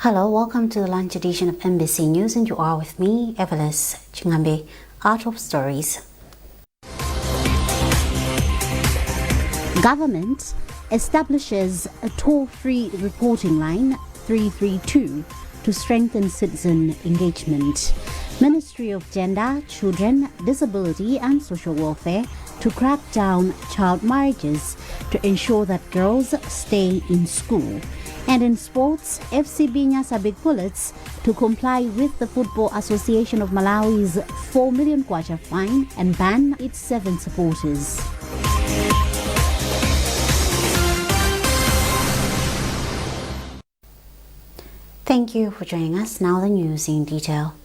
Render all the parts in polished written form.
Hello, welcome to the lunch edition of MBC News, and you are with me, Evelis Chingambe, Art of Stories. Government establishes a toll-free reporting line 332 to strengthen citizen engagement. Ministry of Gender, Children, Disability and Social Welfare to crack down child marriages to ensure that girls stay in school. And in sports, FC Binyasa Big Bullets to comply with the Football Association of Malawi's 4 million kwacha fine and ban its 7 supporters. Thank you for joining us. Now the news in detail.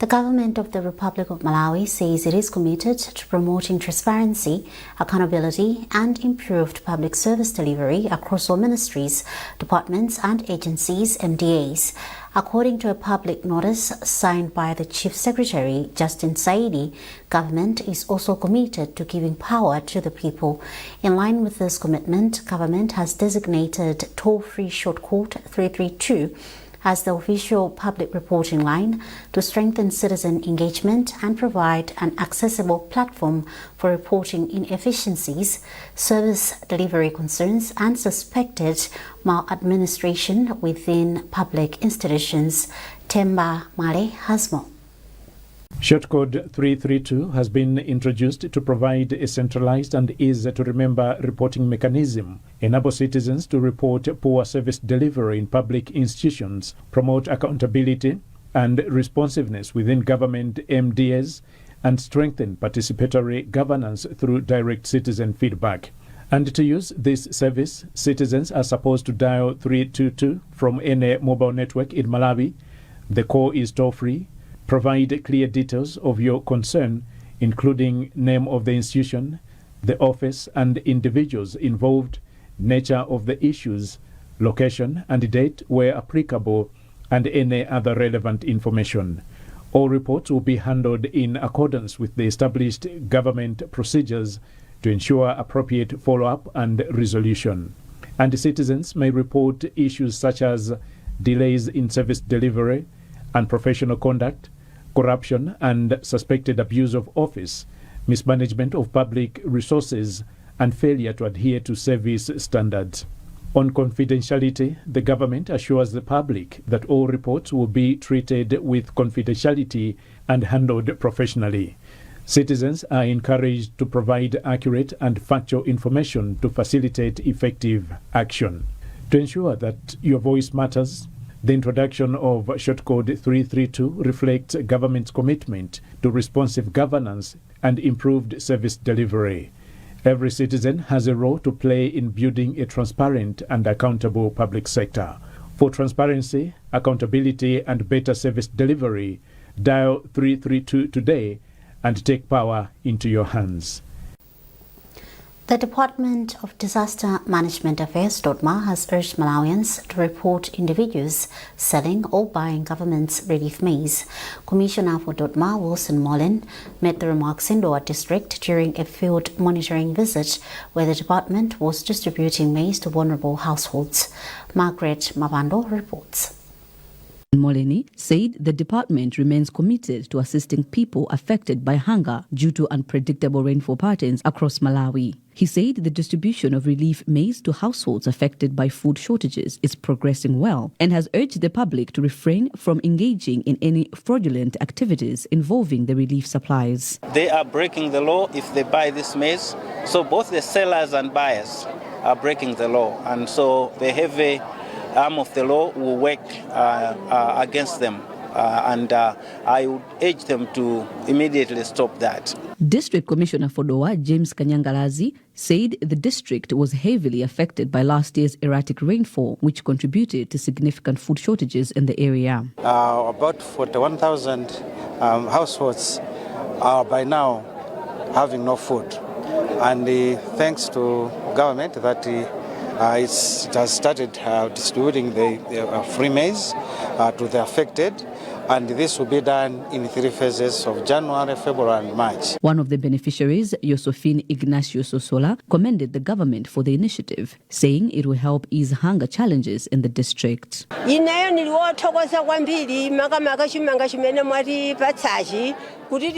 The government of the Republic of Malawi says it is committed to promoting transparency, accountability and improved public service delivery across all ministries, departments and agencies, MDAs. According to a public notice signed by the Chief Secretary, Justin Saidi, government is also committed to giving power to the people. In line with this commitment, government has designated toll-free short code 332 as the official public reporting line to strengthen citizen engagement and provide an accessible platform for reporting inefficiencies, service delivery concerns and suspected maladministration within public institutions. Temba Male has more. Shortcode 332 has been introduced to provide a centralized and easy-to-remember reporting mechanism, enable citizens to report poor service delivery in public institutions, promote accountability and responsiveness within government MDAs, and strengthen participatory governance through direct citizen feedback. And to use this service, citizens are supposed to dial 322 from any mobile network in Malawi. The call is toll-free. Provide clear details of your concern, including name of the institution, the office and individuals involved, nature of the issues, location and date where applicable, and any other relevant information. All reports will be handled in accordance with the established government procedures to ensure appropriate follow-up and resolution. And citizens may report issues such as delays in service delivery, unprofessional conduct, corruption and suspected abuse of office, mismanagement of public resources, and failure to adhere to service standards. On confidentiality, the government assures the public that all reports will be treated with confidentiality and handled professionally. Citizens are encouraged to provide accurate and factual information to facilitate effective action. To ensure that your voice matters, the introduction of Shortcode 332 reflects government's commitment to responsive governance and improved service delivery. Every citizen has a role to play in building a transparent and accountable public sector. For transparency, accountability, and better service delivery, dial 332 today and take power into your hands. The Department of Disaster Management Affairs, DODMA, has urged Malawians to report individuals selling or buying government's relief maize. Commissioner for DODMA, Wilson Mollin, made the remarks in Doha District during a field monitoring visit where the department was distributing maize to vulnerable households. Margaret Mabando reports. Molini said the department remains committed to assisting people affected by hunger due to unpredictable rainfall patterns across Malawi. He said the distribution of relief maize to households affected by food shortages is progressing well and has urged the public to refrain from engaging in any fraudulent activities involving the relief supplies. They are breaking the law if they buy this maize. So both the sellers and buyers are breaking the law. And so the heavy arm of the law will work against them. I would urge them to immediately stop that. District Commissioner for Doha, James Kanyangalazi, said the district was heavily affected by last year's erratic rainfall, which contributed to significant food shortages in the area. About 41,000 households are by now having no food. And thanks to government that It has started distributing the free maize to the affected, and this will be done in 3 phases of January, February, and March. One of the beneficiaries, Josephine Ignacio Sosola, commended the government for the initiative, saying it will help ease hunger challenges in the district.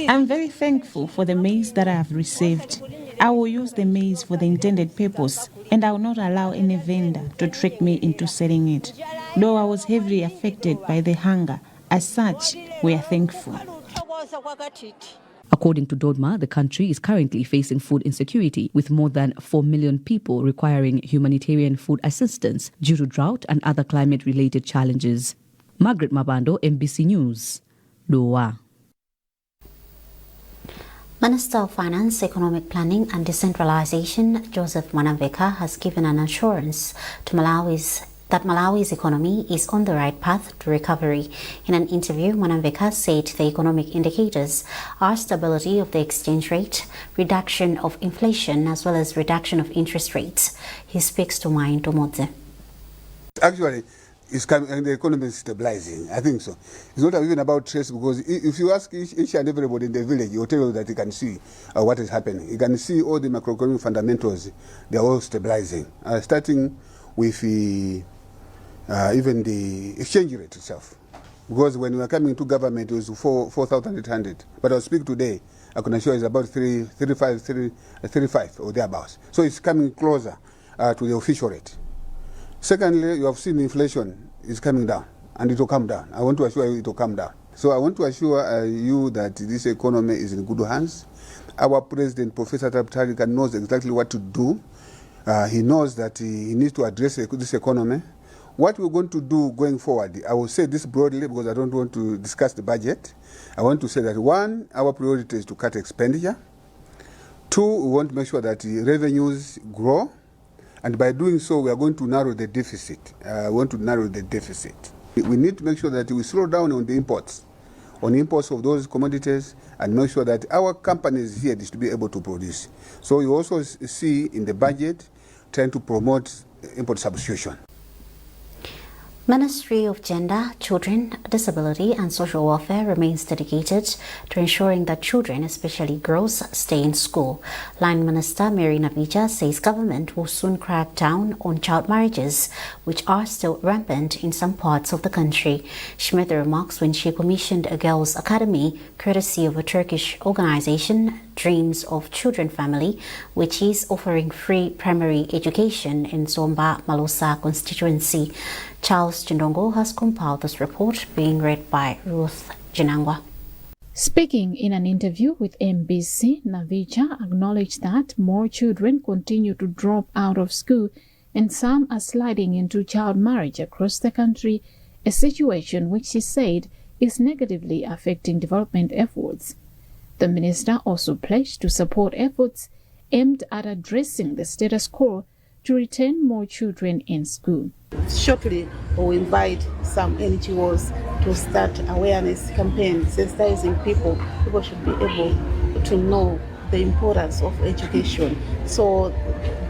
I'm very thankful for the maize that I have received. I will use the maize for the intended purpose, and I will not allow any vendor to trick me into selling it. Though I was heavily affected by the hunger, as such, we are thankful. According to Dodma, the country is currently facing food insecurity, with more than 4 million people requiring humanitarian food assistance due to drought and other climate-related challenges. Margaret Mabando, MBC News, Doha. Minister of Finance, Economic Planning and Decentralization, Joseph Mwanamveka, has given an assurance to that Malawi's economy is on the right path to recovery. In an interview, Mwanamveka said the economic indicators are stability of the exchange rate, reduction of inflation, as well as reduction of interest rates. He speaks to Main Tomodze. Actually, it's coming and the economy is stabilizing. I think so. It's not even about stress, because if you ask each and everybody in the village, he will tell you that you can see what is happening. You can see all the macroeconomic fundamentals, they are all stabilizing. Starting with even the exchange rate itself. Because when we were coming to government, it was 4,800. But I'll speak today, I can assure it's about 35 or thereabouts. So it's coming closer to the official rate. Secondly, you have seen inflation is coming down, and it will come down. I want to assure you it will come down. So I want to assure you that this economy is in good hands. Our president, Professor Zachitika, knows exactly what to do. He knows that he needs to address this economy. What we're going to do going forward, I will say this broadly because I don't want to discuss the budget. I want to say that 1, our priority is to cut expenditure. 2, we want to make sure that the revenues grow. And by doing so, we are going to narrow the deficit. We want to narrow the deficit. We need to make sure that we slow down on the imports of those commodities, and make sure that our companies here is to be able to produce. So you also see in the budget trying to promote import substitution. Ministry of Gender, Children, Disability and Social Welfare remains dedicated to ensuring that children, especially girls, stay in school. Line Minister Mary Navija says government will soon crack down on child marriages, which are still rampant in some parts of the country. She made the remarks when she commissioned a girls' academy courtesy of a Turkish organization, Dreams of Children Family, which is offering free primary education in Zomba Malosa constituency. Charles Chindongo has compiled this report, being read by Ruth Jinangwa. Speaking in an interview with MBC, Navija acknowledged that more children continue to drop out of school and some are sliding into child marriage across the country, a situation which she said is negatively affecting development efforts. The minister also pledged to support efforts aimed at addressing the status quo to retain more children in school. Shortly, we'll invite some NGOs to start awareness campaigns, sensitizing people. People should be able to know the importance of education. So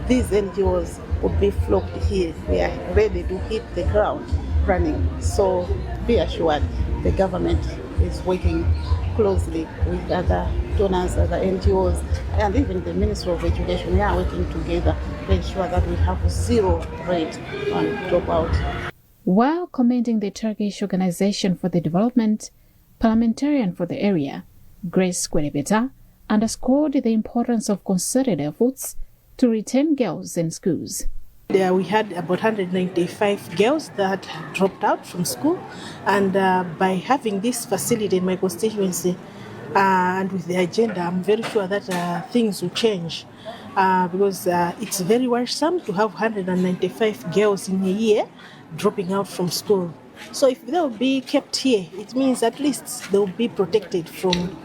these NGOs would be flocked here. We are ready to hit the ground running. So be assured the government is working closely with other donors, other NGOs, and even the Ministry of Education. We are working together to ensure that we have zero rate on dropout. While commending the Turkish Organization for the Development, parliamentarian for the area, Grace Kwerebeta, underscored the importance of concerted efforts to retain girls in schools. There we had about 195 girls that dropped out from school, and by having this facility in my constituency and with the agenda, I'm very sure that things will change because it's very worrisome to have 195 girls in a year dropping out from school. So if they'll be kept here, it means at least they'll be protected from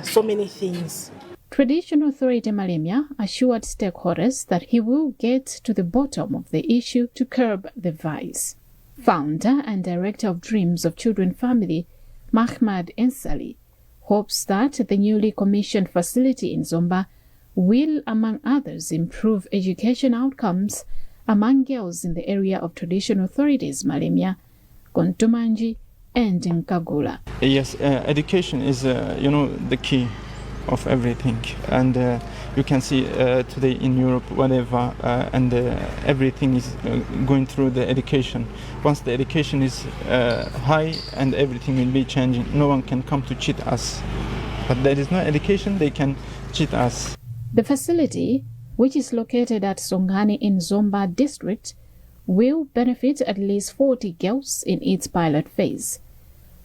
so many things. Traditional Authority Malemia assured stakeholders that he will get to the bottom of the issue to curb the vice. Founder and director of Dreams of Children Family, Mahmad Ensali, hopes that the newly commissioned facility in Zomba will, among others, improve education outcomes among girls in the area of traditional authorities Malemya, Kontomanji, and Nkagula. Yes, education is, the key of everything. And you can see today in Europe, whatever, and everything is going through the education. Once the education is high and everything will be changing, no one can come to cheat us. But there is no education, they can cheat us. The facility, which is located at Nkhani in Zomba district, will benefit at least 40 girls in its pilot phase.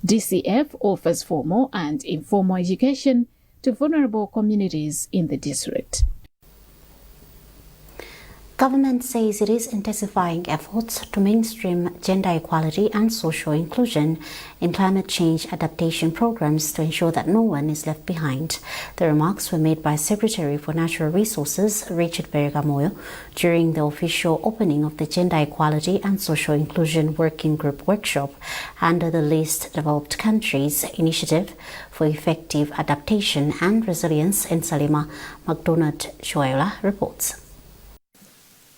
DCF offers formal and informal education to vulnerable communities in the district. Government says it is intensifying efforts to mainstream gender equality and social inclusion in climate change adaptation programs to ensure that no one is left behind. The remarks were made by Secretary for Natural Resources Richard Bergamoyo during the official opening of the Gender Equality and Social Inclusion Working Group workshop under the Least Developed Countries Initiative for Effective Adaptation and Resilience in Salima. McDonald Shoaila reports.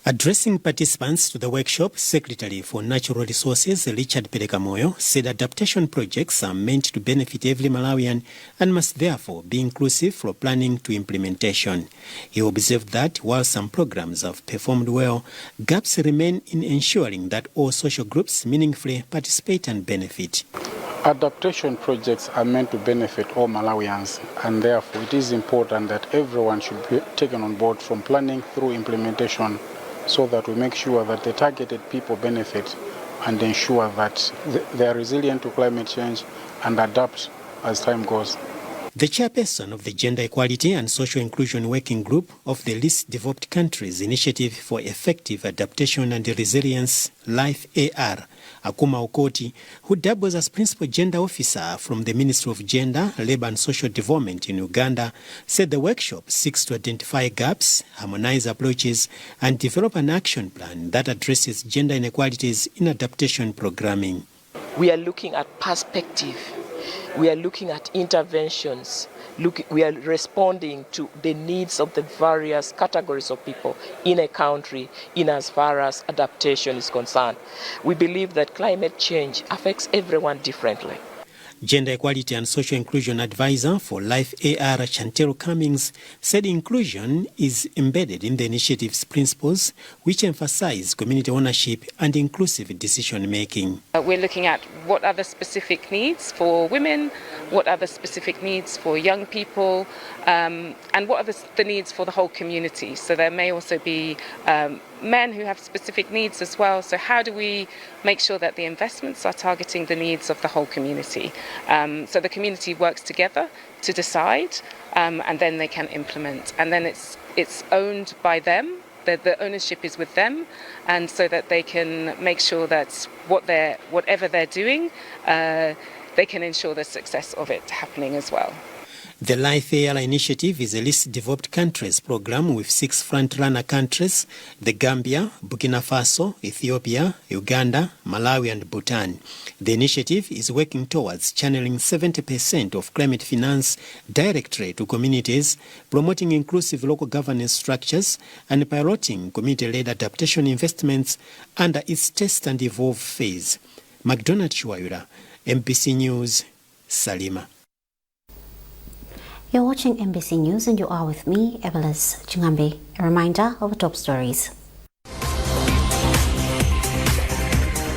Addressing participants to the workshop, Secretary for Natural Resources Richard Bergamoyo said adaptation projects are meant to benefit every Malawian and must therefore be inclusive from planning to implementation. He observed that while some programs have performed well, gaps remain in ensuring that all social groups meaningfully participate and benefit. Adaptation projects are meant to benefit all Malawians, and therefore it is important that everyone should be taken on board from planning through implementation, so that we make sure that the targeted people benefit and ensure that they are resilient to climate change and adapt as time goes. The chairperson of the Gender Equality and Social Inclusion Working Group of the Least Developed Countries Initiative for Effective Adaptation and Resilience, Life AR, Akuma Okoti, who doubles as Principal Gender Officer from the Ministry of Gender, Labour and Social Development in Uganda, said the workshop seeks to identify gaps, harmonize approaches, and develop an action plan that addresses gender inequalities in adaptation programming. We are looking at perspective. We are looking at interventions. We are responding to the needs of the various categories of people in a country in as far as adaptation is concerned. We believe that climate change affects everyone differently. Gender Equality and Social Inclusion Advisor for Life AR Chantero Cummings said inclusion is embedded in the initiative's principles, which emphasize community ownership and inclusive decision-making. We're looking at what are the specific needs for women, what are the specific needs for young people, and what are the needs for the whole community. So there may also be men who have specific needs as well. So how do we make sure that the investments are targeting the needs of the whole community? So the community works together to decide, and then they can implement. And then it's owned by them. The ownership is with them, and so that they can make sure that whatever they're doing, they can ensure the success of it happening as well. The Life AR initiative is a Least Developed Countries program with 6 front-runner countries: the Gambia, Burkina Faso, Ethiopia, Uganda, Malawi and Bhutan. The initiative is working towards channeling 70% of climate finance directly to communities, promoting inclusive local governance structures and piloting community-led adaptation investments under its test and evolve phase. McDonald Shuayura, MPC News, Salima. You're watching MBC News and you are with me, Evelis Chingambi. A reminder of the top stories.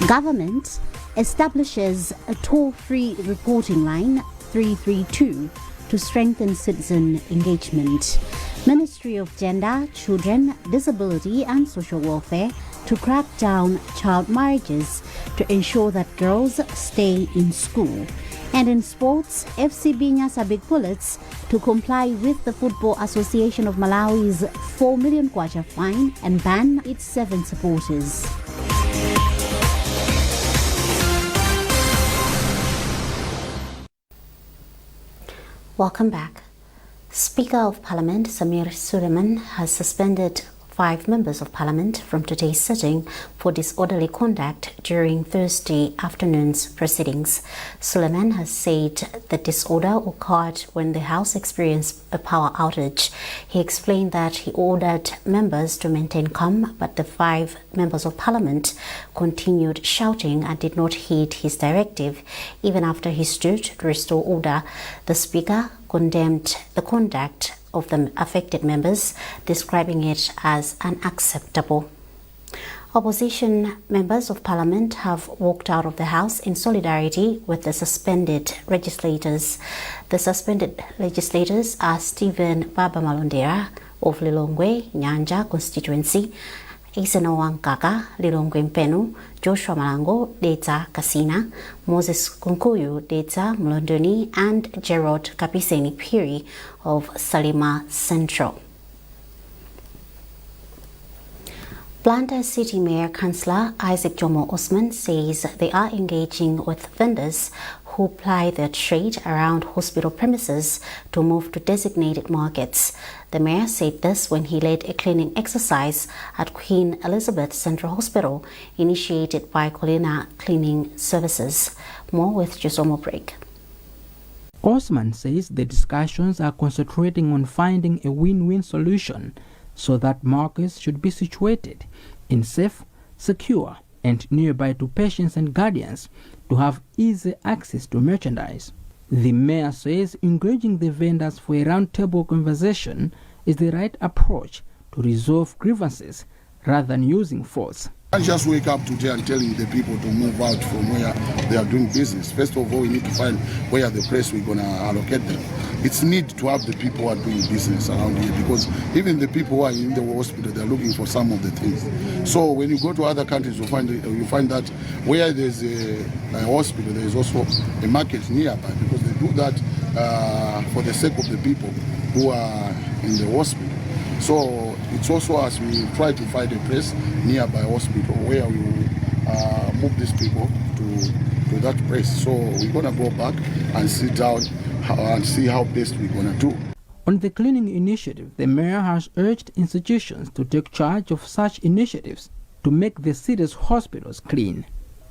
Government establishes a toll-free reporting line 332 to strengthen citizen engagement. Ministry of Gender, Children, Disability and Social Welfare to crack down child marriages to ensure that girls stay in school. And in sports, FC Binyasa Big Bullets to comply with the Football Association of Malawi's 4 million kwacha fine and ban its 7 supporters. Welcome back. Speaker of Parliament Samir Suleiman has suspended 5 members of parliament from today's sitting for disorderly conduct during Thursday afternoon's proceedings. Suleiman has said the disorder occurred when the House experienced a power outage. He explained that he ordered members to maintain calm, but the 5 members of parliament continued shouting and did not heed his directive. Even after he stood to restore order, the Speaker condemned the conduct of the affected members, describing it as unacceptable. Opposition members of parliament have walked out of the House in solidarity with the suspended legislators. The suspended legislators are Stephen Baba Malondera of Lilongwe Nyanja constituency, Iseno Wankaka, Lilongwe Mpenu, Joshua Malango, Deta Kasina, Moses Kunkuyu, Deta Mlondoni, and Gerald Kapiseni Piri of Salima Central. Blantyre City Mayor Councillor Isaac Jomo Osman says they are engaging with vendors who ply their trade around hospital premises to move to designated markets. The mayor said this when he led a cleaning exercise at Queen Elizabeth Central Hospital, initiated by Colina Cleaning Services. More with Chisomo Break. Osman says the discussions are concentrating on finding a win-win solution so that markets should be situated in safe, secure, and nearby to patients and guardians to have easy access to merchandise. The mayor says engaging the vendors for a round-table conversation is the right approach to resolve grievances rather than using force. I just wake up today and telling the people to move out from where they are doing business. First of all, we need to find where the place we're going to allocate them. It's need to have the people who are doing business around here, because even the people who are in the hospital, they're looking for some of the things. So when you go to other countries, you find that where there's a hospital, there is also a market nearby, because they do that for the sake of the people who are in the hospital. So it's also as we try to find a place nearby hospital where we will move these people to that place. So we're going to go back and sit down and see how best we're going to do. On the cleaning initiative, the mayor has urged institutions to take charge of such initiatives to make the city's hospitals clean.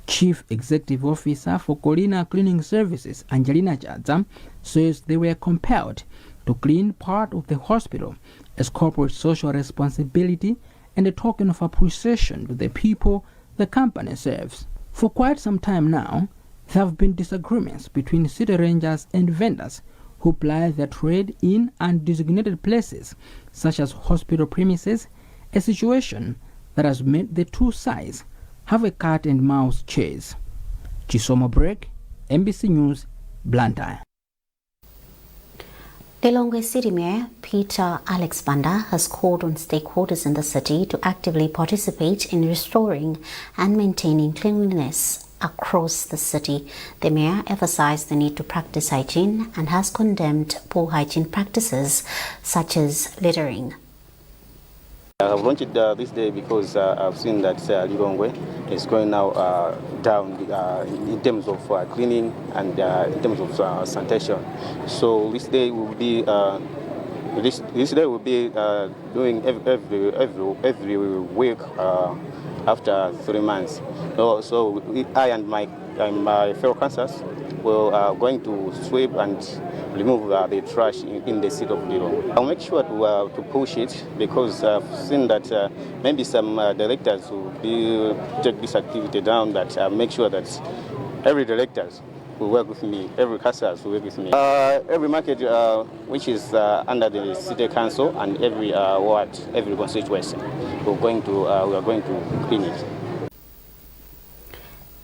Chief Executive Officer for Colina Cleaning Services, Angelina Chadza, says they were compelled to clean part of the hospital as corporate social responsibility and a token of appreciation to the people the company serves. For quite some time now, there have been disagreements between city rangers and vendors who ply their trade in undesignated places, such as hospital premises, a situation that has made the two sides have a cat and mouse chase. Chisomo Break, MBC News, Blantyre. Lilongwe City Mayor Peter Alex Banda has called on stakeholders in the city to actively participate in restoring and maintaining cleanliness across the city. The mayor emphasized the need to practice hygiene and has condemned poor hygiene practices such as littering. I've launched it this day because I've seen that Lilongwe is going now down in terms of cleaning and in terms of sanitation. So this day will be this day will be doing every week after 3 months. So I and my fellow councillors will going to sweep and remove the trash in the city of Lero. I'll make sure to push it, because I've seen that maybe some directors will take this activity down, that make sure that every directors will work with me, every councillor will work with me. Every market which is under the city council and every ward, every constituency, we are going to clean it.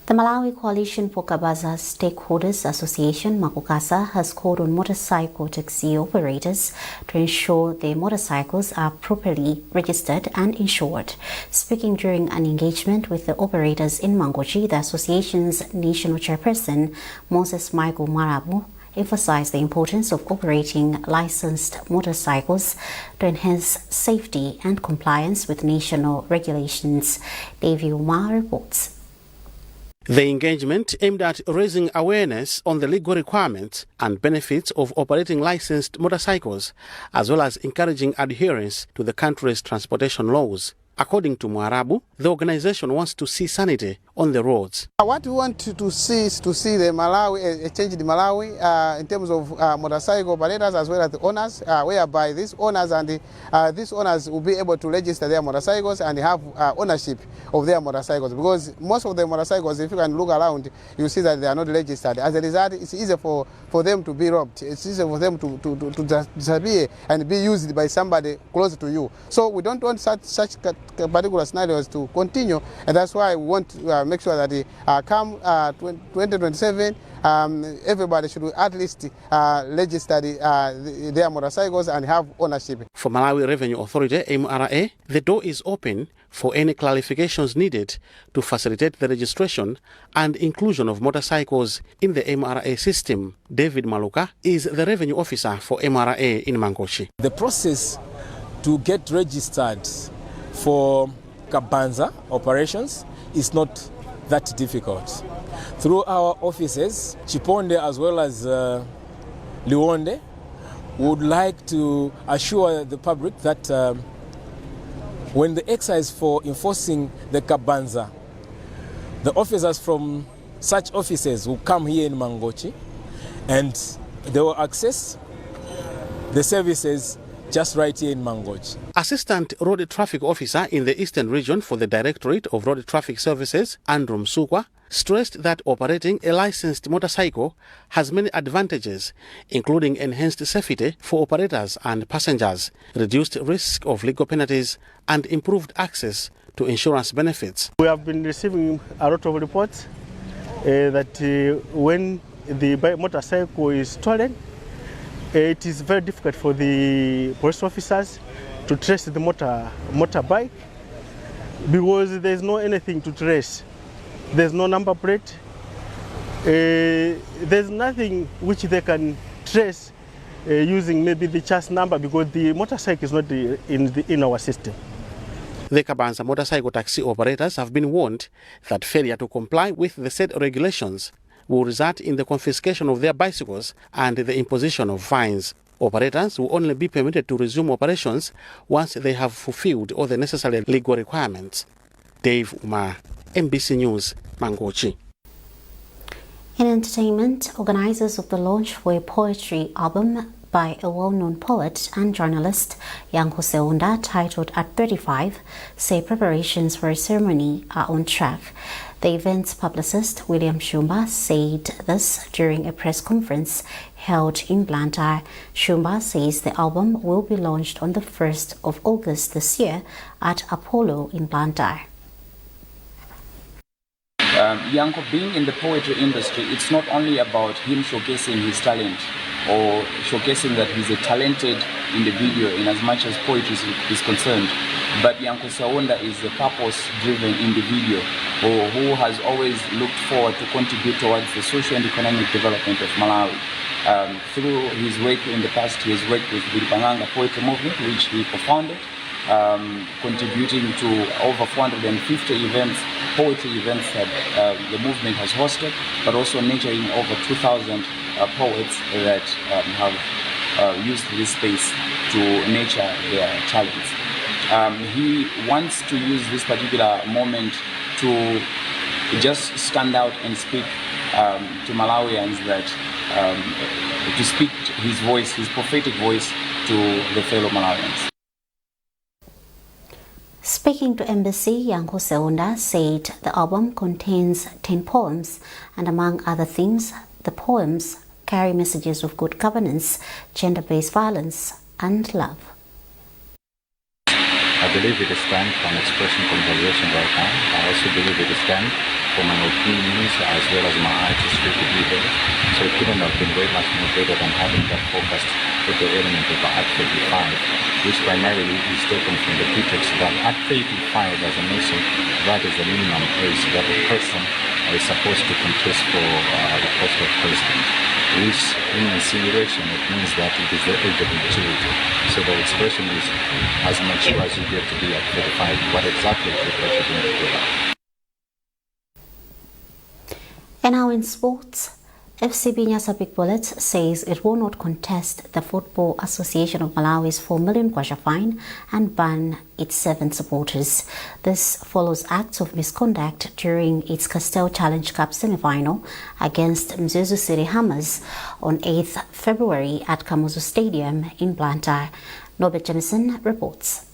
The Malawi Coalition for Kabaza Stakeholders Association, Makukasa, has called on motorcycle taxi operators to ensure their motorcycles are properly registered and insured. Speaking during an engagement with the operators in Mangochi, the association's national chairperson, Moses Michael Marabu, emphasized the importance of operating licensed motorcycles to enhance safety and compliance with national regulations. Davy Umar reports. The engagement aimed at raising awareness on the legal requirements and benefits of operating licensed motorcycles, as well as encouraging adherence to the country's transportation laws. According to Mwarabu, the organization wants to see sanity on the roads. What we want to see is to see the Malawi, a change in Malawi in terms of motorcycle operators as well as the owners, whereby these owners will be able to register their motorcycles and have ownership of their motorcycles. Because most of the motorcycles, if you can look around, you see that they are not registered. As a result, it's easier for them to be robbed. It's easier for them to disappear and be used by somebody close to you. So we don't want such particular scenarios to continue, and that's why we want to make sure that come 2027, everybody should at least register their motorcycles and have ownership. For Malawi Revenue Authority, MRA, the door is open for any clarifications needed to facilitate the registration and inclusion of motorcycles in the MRA system. David Maluka is the revenue officer for MRA in Mangochi. The process to get registered for Kabanza operations is not that difficult. Through our offices, Chiponde as well as Liwonde, would like to assure the public that when the exercise for enforcing the Kabanza, the officers from such offices will come here in Mangochi and they will access the services just right here in Mangochi. Assistant Road Traffic Officer in the Eastern Region for the Directorate of Road Traffic Services, Andrew Msukwa, stressed that operating a licensed motorcycle has many advantages, including enhanced safety for operators and passengers, reduced risk of legal penalties, and improved access to insurance benefits. We have been receiving a lot of reports that when the motorcycle is stolen, it is very difficult for the police officers to trace the motorbike because there's no anything to trace. There's no number plate. There's nothing which they can trace using maybe the chassis number because the motorcycle is not in our system. The Kabanza motorcycle taxi operators have been warned that failure to comply with the said regulations will result in the confiscation of their bicycles and the imposition of fines. Operators will only be permitted to resume operations once they have fulfilled all the necessary legal requirements. Dave Umar, MBC News, Mangochi. In entertainment, organizers of the launch for a poetry album by a well-known poet and journalist, Yanko Seunda, titled At 35, say preparations for a ceremony are on track. The event's publicist, William Shumba, said this during a press conference held in Blantyre. Shumba says the album will be launched on the 1st of August this year at Apollo in Blantyre. Yanko being in the poetry industry, it's not only about him showcasing his talent or showcasing that he's a talented individual in as much as poetry is concerned, but Yanko Seunda is a purpose-driven individual who has always looked forward to contribute towards the social and economic development of Malawi. Through his work in the past, he has worked with the Banganga Poetry Movement, which he co-founded, contributing to over 450 events, poetry events that the movement has hosted, but also nurturing over 2,000 poets that have used this space to nurture their talents. He wants to use this particular moment to just stand out and speak to Malawians, that to speak his voice, his prophetic voice to the fellow Malawians. Speaking to Embassy, Yanko Seunda said the album contains 10 poems, and among other themes, the poems carry messages of good governance, gender-based violence, and love. I believe it is time for an expression conversation right now. I also believe it is time for my opinions as well as my artistry to be heard. So it couldn't have been very much more better than having that focused with the element of Act 35, which primarily is taken from the pretext that Act 35 as a nation, that is the minimum age that a person is supposed to contest for the post of president. Which in incineration, it means that it is the age of maturity. So the expression is as mature as you get to be at 35. What exactly is the person going to do? And now in sports, FCB Nyasabik Bullets says it will not contest the Football Association of Malawi's 4 million kwacha fine and ban its 7 supporters. This follows acts of misconduct during its Castel Challenge Cup semi-final against Mzuzu City Hammers on 8th February at Kamuzu Stadium in Blantyre. Norbert Jamison reports.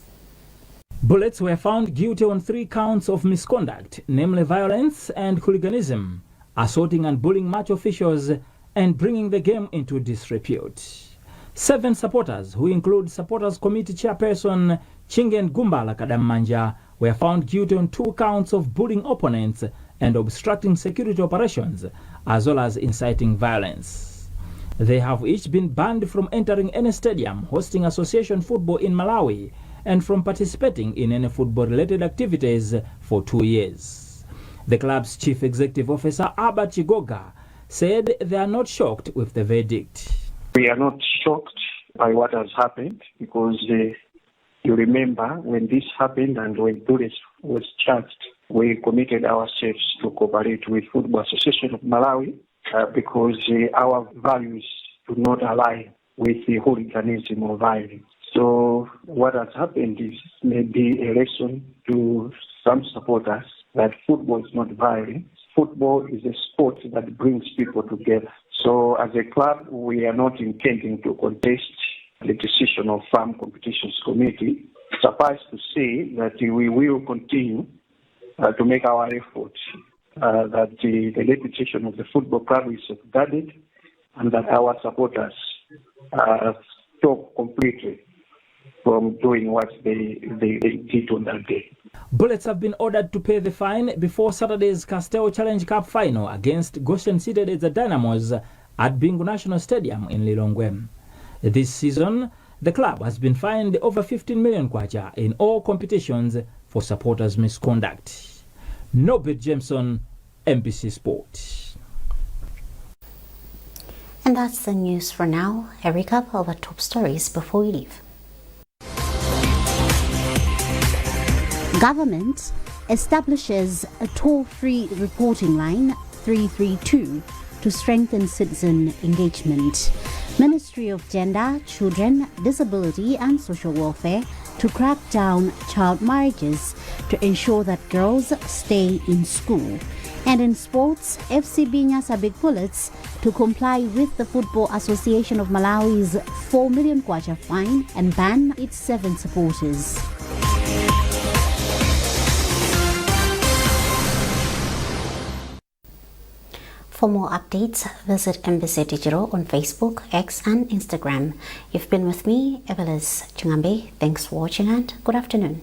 Bullets were found guilty on 3 counts of misconduct, namely violence and hooliganism, assaulting and bullying match officials, and bringing the game into disrepute. 7 supporters, who include Supporters Committee Chairperson Chingen Gumbala Kadamanja, were found guilty on 2 counts of bullying opponents and obstructing security operations, as well as inciting violence. They have each been banned from entering any stadium hosting association football in Malawi and from participating in any football-related activities for 2 years. The club's chief executive officer, Abba Chigoga, said they are not shocked with the verdict. We are not shocked by what has happened because you remember when this happened and when Bullets was charged, we committed ourselves to cooperate with Football Association of Malawi because our values do not align with the hooliganism or violence. So what has happened is maybe a lesson to some supporters that football is not violent. Football is a sport that brings people together. So as a club, we are not intending to contest the decision of Farm Competitions Committee. Suffice to say that we will continue to make our efforts that the reputation of the football club is safeguarded and that our supporters stop completely from doing what they did on that day. Bullets have been ordered to pay the fine before Saturday's Castel Challenge Cup final against Goshen-seeded the Dynamos at Bingu National Stadium in Lilongwe. This season, the club has been fined over 15 million kwacha in all competitions for supporters' misconduct. Norbert Jameson, MPC Sport. And that's the news for now. A recap of our top stories before we leave. Government establishes a toll-free reporting line 332 to strengthen citizen engagement. Ministry of Gender, Children, Disability and Social Welfare to crack down child marriages to ensure that girls stay in school. And in sports, FCB Nyasabik Bullets to comply with the Football Association of Malawi's 4 million kwacha fine and ban its 7 supporters. For more updates, visit Embassy Digital on Facebook, X and Instagram. You've been with me, Evelis Chingambe. Thanks for watching and good afternoon.